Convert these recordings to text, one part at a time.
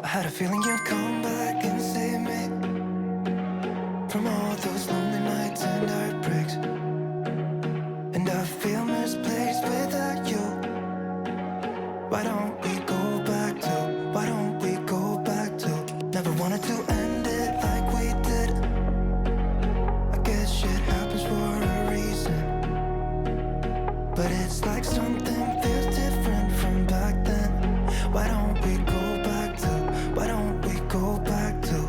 I had a feeling you'd come back and save me from all those lonely nights and heartbreaks. And I feel misplaced without you. Why don't we go back to, why don't we go back to? Never wanted to end it like we did. I guess shit happens for a reason, but it's like something feels different from back then. Why don't we go back to, why don't we go back to?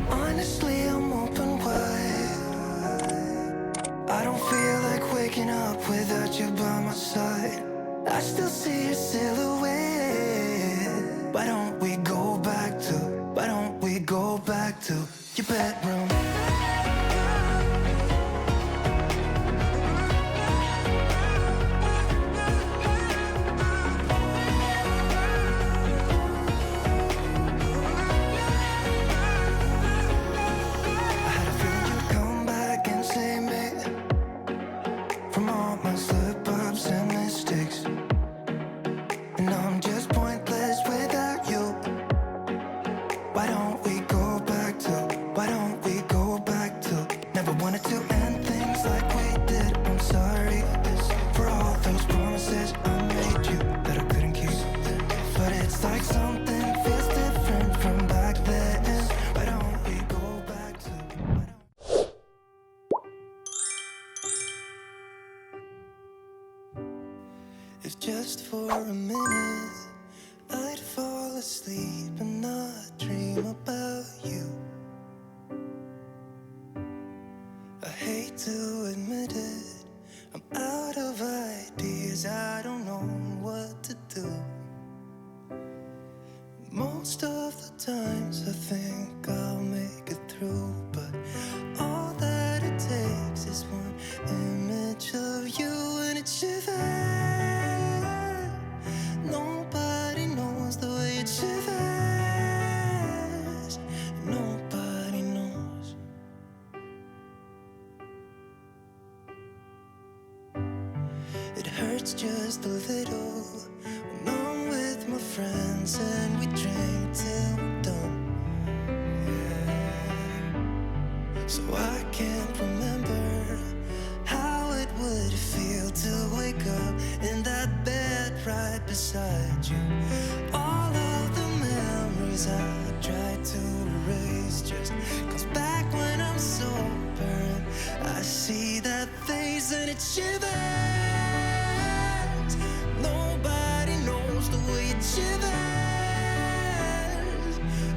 Honestly, I'm open wide. I don't feel like waking up without you by my side. I still see your silhouette. Why don't we go back to, why don't we go back to your bedroom? If just for a minute I'd fall asleep and not dream about you. I hate to admit it, I'm out of ideas, I don't know what to do. Most of the times I think I'll make it through, but all that it takes is one image of you and it shivers. Nobody knows the way it shivers. Nobody knows. It hurts just a little when I'm with my friends and we drink till we're done. Yeah. So I can't remember how it would feel to wake up in that bed right beside you. All of the memories I tried to erase just comes back when I'm sober and I see that face and it shivers. Nobody knows the way it shivers.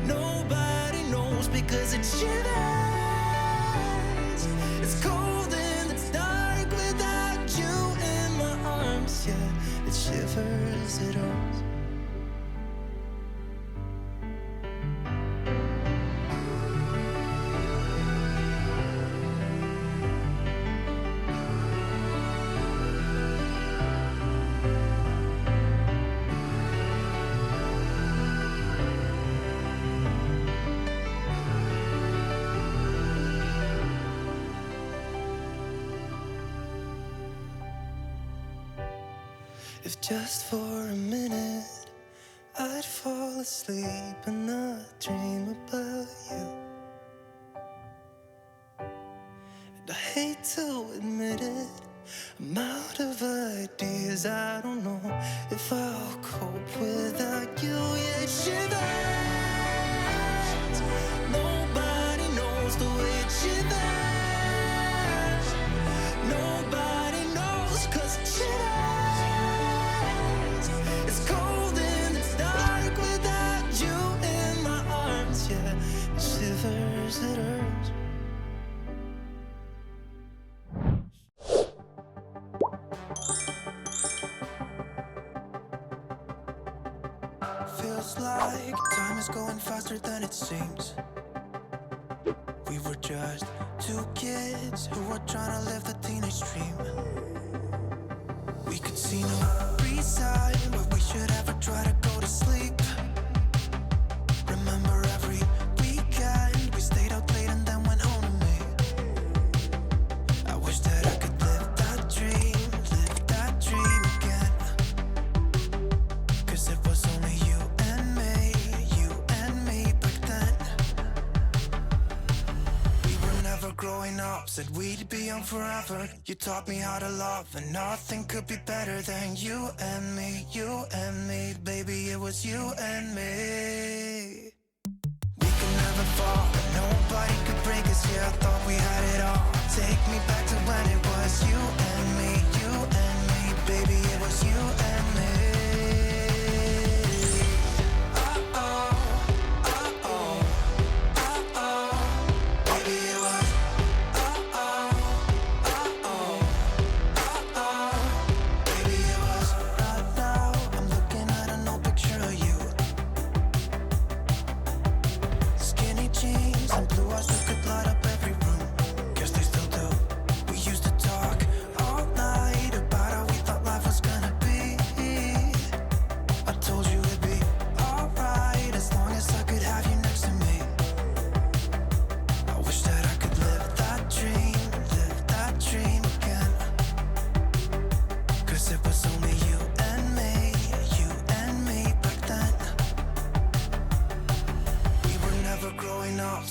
Nobody knows because it shivers. It's cold and it's dark without you in my arms. Yeah, it shivers, it hurts. If just for a minute I'd fall asleep and not dream about you. And I hate to admit it, I'm out of ideas, I don't know if I'll cope without you. Yeah, it shivers. Nobody knows the way it shivers. Nobody knows 'cause it shivers. It's cold and it's dark without you in my arms. Yeah, it shivers, it hurts. Feels like time is going faster than it seems. We were just two kids who were trying to live the teenage dream. We could see no reason why we should ever try to go to sleep. Remember every weekend we stayed out late and then went home to me. I wish that I could live that dream again. 'Cause it was only you and me, you said we'd be young forever. You taught me how to love, and nothing could be better than you and me, you and me. Baby, it was you and me. We could never fall, and nobody could break us. Yeah, I thought we had it all. Take me back to when it was you and me, you and me. Baby, it was you and me.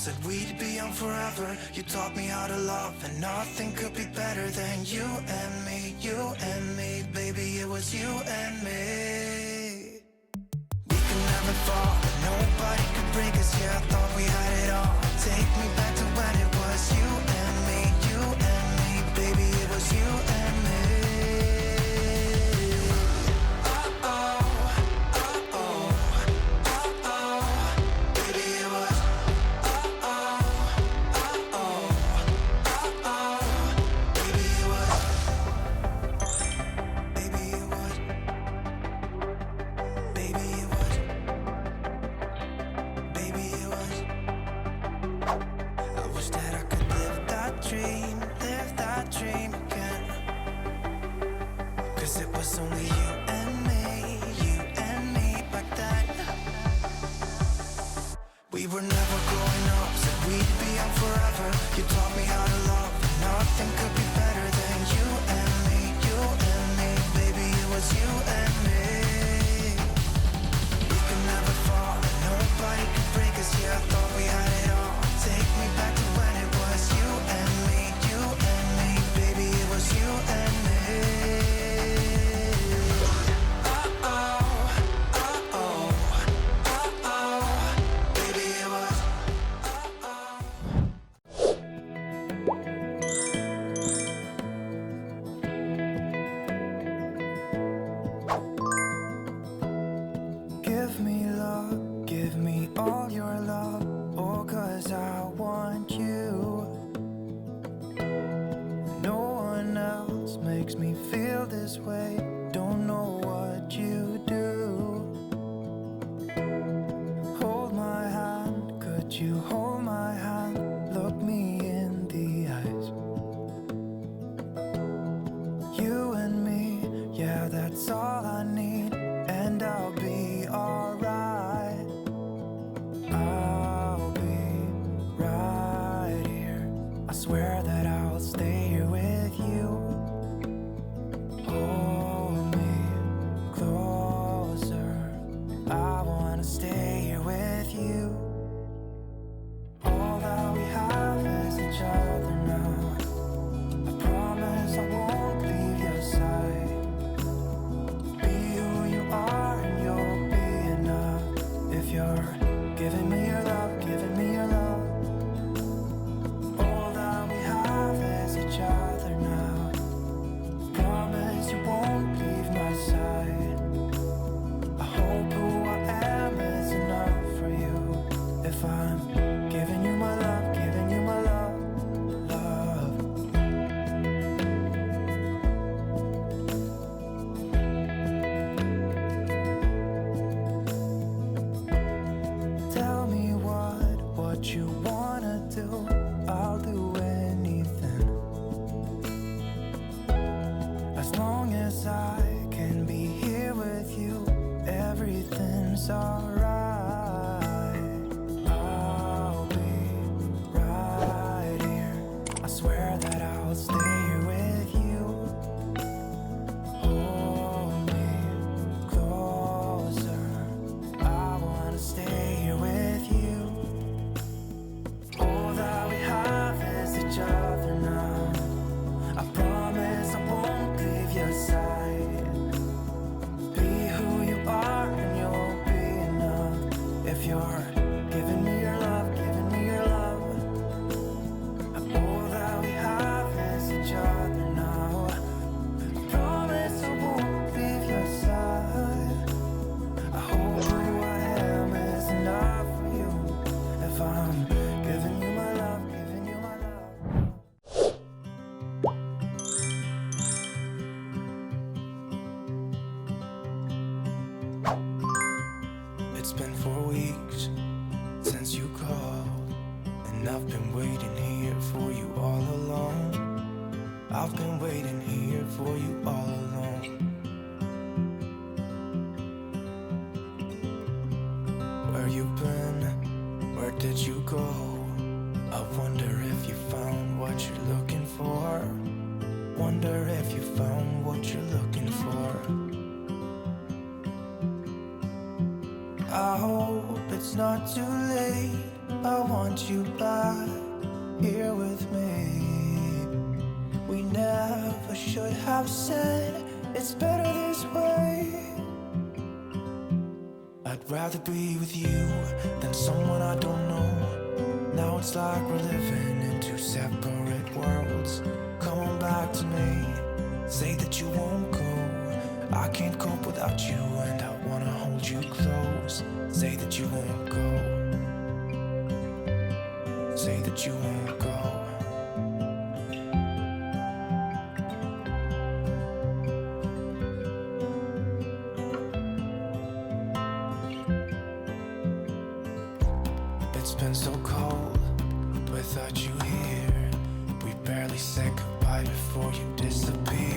Said we'd be young forever. You taught me how to love, and nothing could be better than you and me, you and me. Baby, it was you and me. We could never fall, and nobody could break us. Yeah, I thought we had it all. Take me back to when it was you and me, you and me. Baby, it was you and me. We were never growing up, said we'd be young forever. You taught me how to love, and nothing could be better than you and me, you and me. Baby, it was you and me. We could never fall, and nobody could break us. Yeah, I thought we had it all. Take me back to when it was you and me, you and me. Baby, it was you and me. Give me love, give me all your love. Oh, 'cause I want you. No one else makes me feel this way. Don't know what you do. Hold my hand, could you hold my hand? Look me in the eyes. You and me, yeah, that's all I need. And I'll be alright. I'll be right here. I swear that I'll stay here with you. Hold me closer. I wanna stay here with you. All that we have is each other now. I promise I won't leave your side. Be who you are and you'll It's been 4 weeks since you called, and I've been waiting here for you all along. I've been waiting here for you all along. Where you been? Where did you go? I wonder if you found what you're looking for. Wonder if you found what you're looking for. I hope it's not too late. I want you back here with me. We never should have said it's better this way. I'd rather be with you than someone I don't know. Now it's like we're living in two separate worlds. Come on back to me, say that you won't go. I can't cope without you and I wanna hold you close. Say that you won't go. Say that you won't go. It's been so cold without you here. We barely said goodbye before you disappeared.